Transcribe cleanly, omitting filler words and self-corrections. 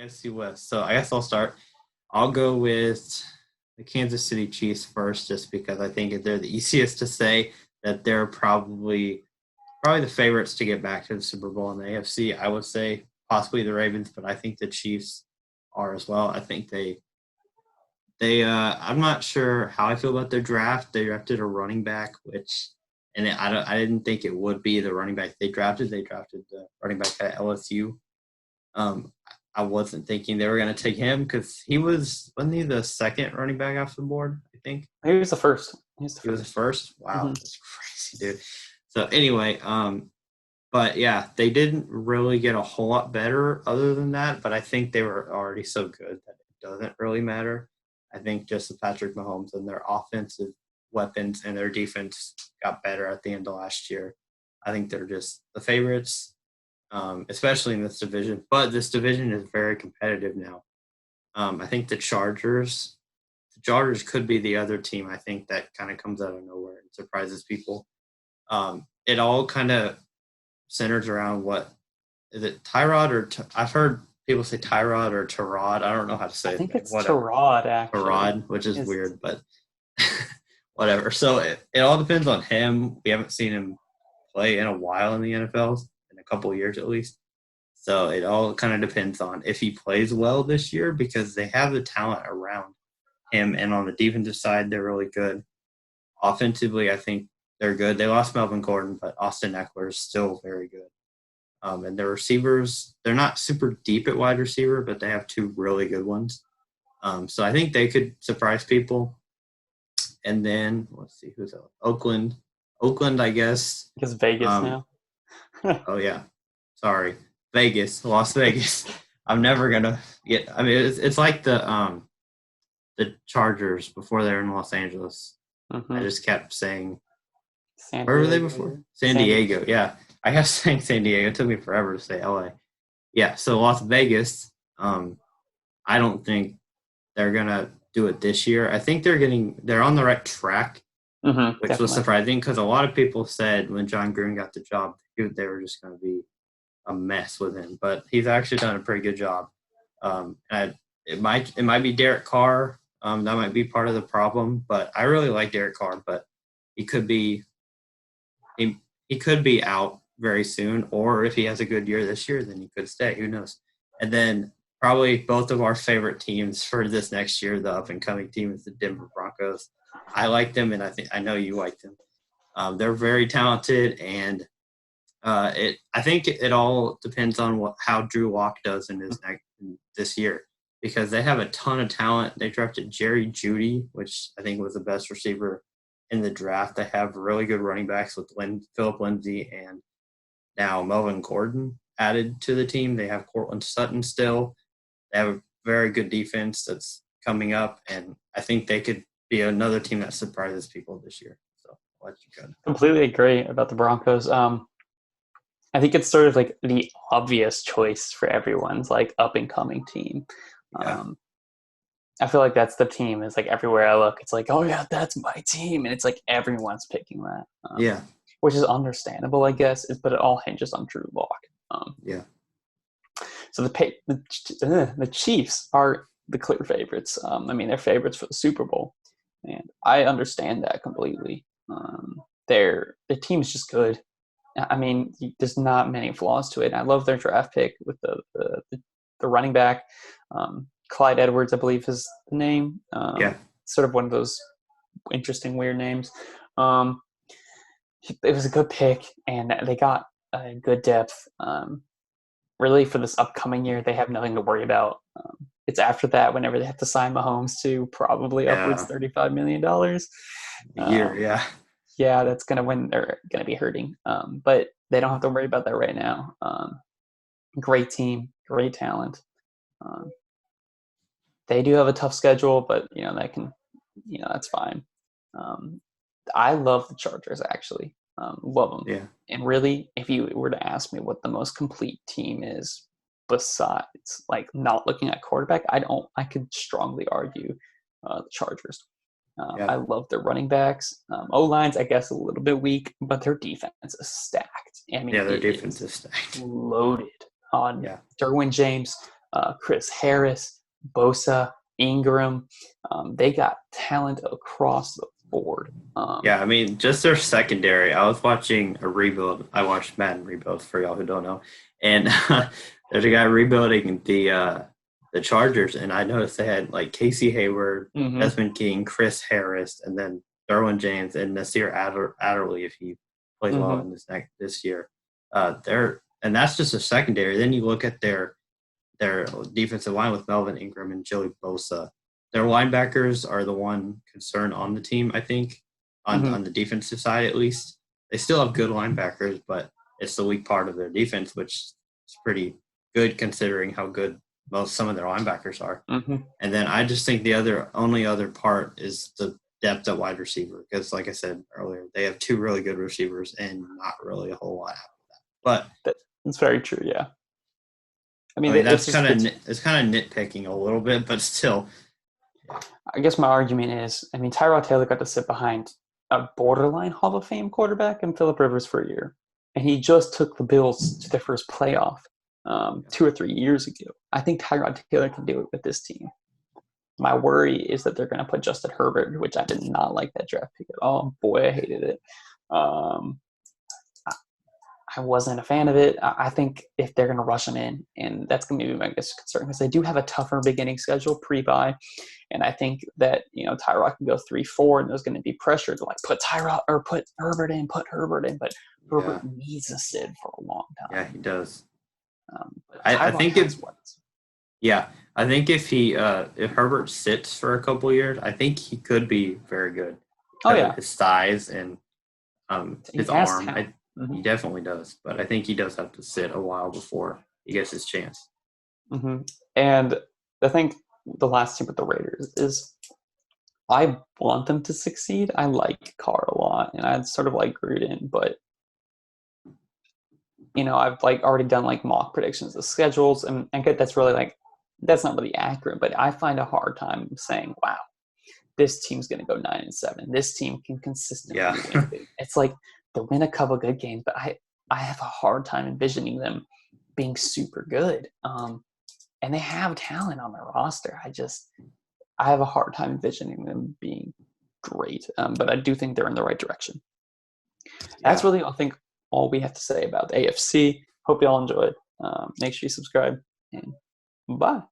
AFC West. So I guess I'll start. I'll go with the Kansas City Chiefs first, just because I think they're the easiest to say that they're probably the favorites to get back to the Super Bowl in the AFC. I would say possibly the Ravens, but I think the Chiefs are as well. I think I'm not sure how I feel about their draft. They drafted a running back, I didn't think it would be the running back they drafted. They drafted the running back at LSU. I wasn't thinking they were going to take him because wasn't he the second running back off the board, I think? He was the first. He was the first? Wow, Mm-hmm. That's crazy, dude. So anyway, but yeah, they didn't really get a whole lot better other than that, but I think they were already so good that it doesn't really matter. I think just the Patrick Mahomes and their offensive weapons and their defense got better at the end of last year. I think they're just the favorites, especially in this division. But this division is very competitive now. I think the Chargers could be the other team, I think, that kind of comes out of nowhere and surprises people. It all kind of centers around is it Tyrod or I've heard people say Tyrod or Tyrod. I don't know how to say it. I think it's Tyrod, actually. Tyrod, which is weird, but whatever. So it all depends on him. We haven't seen him play in a while in the NFL, in a couple of years at least. So it all kind of depends on if he plays well this year, because they have the talent around him. And on the defensive side, they're really good. Offensively, I think they're good. They lost Melvin Gordon, but Austin Eckler is still very good. And their receivers, they're not super deep at wide receiver, but they have two really good ones. So I think they could surprise people. And then, let's see, who's else? Oakland, I guess. Because Vegas now. Oh, yeah. Sorry. Las Vegas. I'm never going to get – I mean, it's like the Chargers before they were in Los Angeles. Mm-hmm. I just kept saying – where were they before? San Diego, yeah. I kept saying San Diego. It took me forever to say LA. Yeah, so Las Vegas, I don't think they're going to do it this year. I think they're on the right track, which definitely was surprising because a lot of people said when John Gruden got the job, they were just going to be a mess with him. But he's actually done a pretty good job. It might be Derek Carr. That might be part of the problem. But I really like Derek Carr, but he could be out very soon, or if he has a good year this year, then he could stay. Who knows? And then probably both of our favorite teams for this next year, the up-and-coming team, is the Denver Broncos. I like them, and I know you like them. They're very talented, and I think it all depends on how Drew Lock does in this year, because they have a ton of talent. They drafted Jerry Jeudy, which I think was the best receiver in the draft. They have really good running backs with Phillip Lindsay and now Melvin Gordon added to the team. They have Cortland Sutton still. They have a very good defense that's coming up, and I think they could be another team that surprises people this year. So I'll let you go. Completely agree about the Broncos. I think it's sort of like the obvious choice for everyone's like up-and-coming team. Yeah. I feel like that's the team. It's like everywhere I look, it's like, oh yeah, that's my team, and it's like everyone's picking that. Yeah. Which is understandable, I guess, but it all hinges on Drew Lock. Yeah. So the Chiefs are the clear favorites. I mean, they're favorites for the Super Bowl, and I understand that completely. Their team's just good. I mean, there's not many flaws to it. I love their draft pick with the running back. Clyde Edwards, I believe, is the name. Sort of one of those interesting, weird names. It was a good pick, and they got a good depth. Really, for this upcoming year, they have nothing to worry about. It's after that, whenever they have to sign Mahomes to probably upwards $35 million a year. Yeah, that's when they're gonna be hurting. But they don't have to worry about that right now. Great team, great talent. They do have a tough schedule, but that's fine. I love the Chargers, actually. Love them. Yeah. And really, if you were to ask me what the most complete team is, besides like not looking at quarterback, I could strongly argue the Chargers. I love their running backs. O-lines, I guess, a little bit weak, but their defense is stacked. I mean, their defense is stacked. Loaded on Derwin James, Chris Harris, Bosa, Ingram. They got talent across the board. Yeah, I mean, just their secondary. I was watching a rebuild. I watched Madden rebuilds for y'all who don't know, and there's a guy rebuilding the Chargers, and I noticed they had like Casey Hayward, Desmond King, Chris Harris, and then Derwin James and Nasir Adderley if he plays well in this year. And that's just a secondary. Then you look at their defensive line with Melvin Ingram and Joey Bosa. Their linebackers are the one concern on the team, I think, on the defensive side at least. They still have good linebackers, but it's the weak part of their defense, which is pretty good considering how good some of their linebackers are. And then I just think the only other part is the depth at wide receiver because, like I said earlier, they have two really good receivers and not really a whole lot after that. But that's very true, yeah. I mean that's kind of nitpicking a little bit, but still. I guess my argument is, I mean, Tyrod Taylor got to sit behind a borderline Hall of Fame quarterback in Phillip Rivers for a year, and he just took the Bills to their first playoff 2 or 3 years ago. I think Tyrod Taylor can do it with this team. My worry is that they're going to put Justin Herbert, which I did not like that draft pick at all. Boy, I hated it. I wasn't a fan of it. I think if they're going to rush him in, and that's going to be my biggest concern because they do have a tougher beginning schedule pre-bye, and I think that Tyrod can go 3-4, and there's going to be pressure to like put Herbert in, but Herbert needs to sit for a long time. Yeah, he does. I think if Herbert sits for a couple years, I think he could be very good. His size and his arm. He definitely does, but I think he does have to sit a while before he gets his chance. And I think the last thing with the Raiders is I want them to succeed. I like Carr a lot, and I sort of like Gruden, but I've like already done like mock predictions of schedules, and I get that's not really accurate, but I find a hard time saying, wow, this team's going to go 9-7. This team can consistently win. It's like they'll win a couple good games, but I have a hard time envisioning them being super good. And they have talent on their roster. I have a hard time envisioning them being great. But I do think they're in the right direction. That's really, I think, all we have to say about the AFC. Hope you all enjoyed. Make sure you subscribe, and bye.